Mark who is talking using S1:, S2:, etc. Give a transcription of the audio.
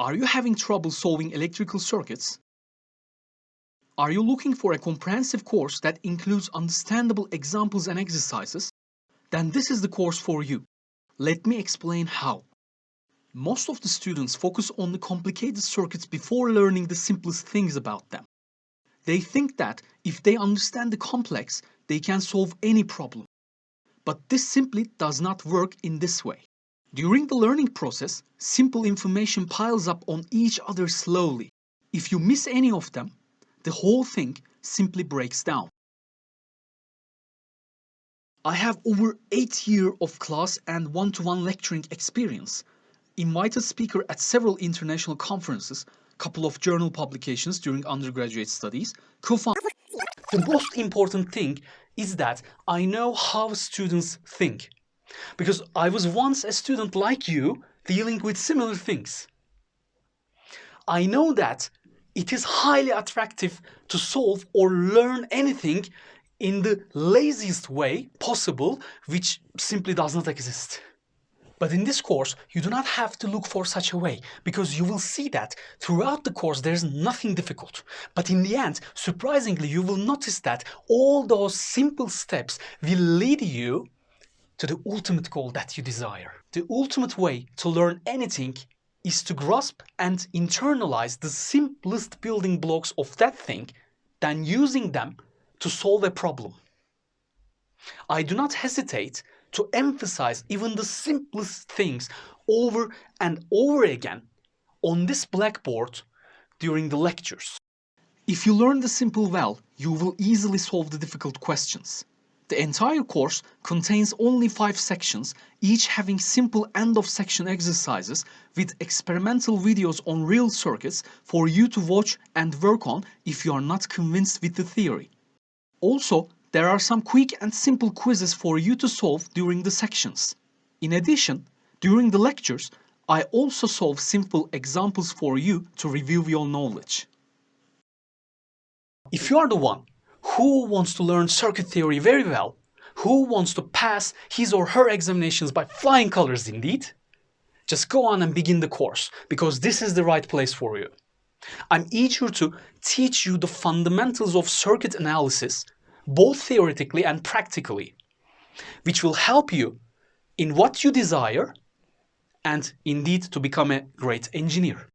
S1: Are you having trouble solving electrical circuits? Are you looking for a comprehensive course that includes understandable examples and exercises? Then this is the course for you. Let me explain how. Most of the students focus on the complicated circuits before learning the simplest things about them. They think that if they understand the complex, they can solve any problem. But this simply does not work in this way. During the learning process, simple information piles up on each other slowly. If you miss any of them, the whole thing simply breaks down. I have over 8 years of class and one-to-one lecturing experience, invited speaker at several international conferences, couple of journal publications during undergraduate studies, The most important thing is that I know how students think, because I was once a student like you dealing with similar things. I know that it is highly attractive to solve or learn anything in the laziest way possible, which simply does not exist. But in this course, you do not have to look for such a way, because you will see that throughout the course there is nothing difficult. But in the end, surprisingly, you will notice that all those simple steps will lead you to the ultimate goal that you desire. The ultimate way to learn anything is to grasp and internalize the simplest building blocks of that thing, then using them to solve a problem. I do not hesitate to emphasize even the simplest things over and over again on this blackboard during the lectures. If you learn the simple well, you will easily solve the difficult questions. The entire course contains only 5 sections, each having simple end-of-section exercises with experimental videos on real circuits for you to watch and work on if you are not convinced with the theory. Also, there are some quick and simple quizzes for you to solve during the sections. In addition, during the lectures, I also solve simple examples for you to review your knowledge. If you are the one who wants to learn circuit theory very well, who wants to pass his or her examinations by flying colors indeed, just go on and begin the course, because this is the right place for you. I'm eager to teach you the fundamentals of circuit analysis, both theoretically and practically, which will help you in what you desire and indeed to become a great engineer.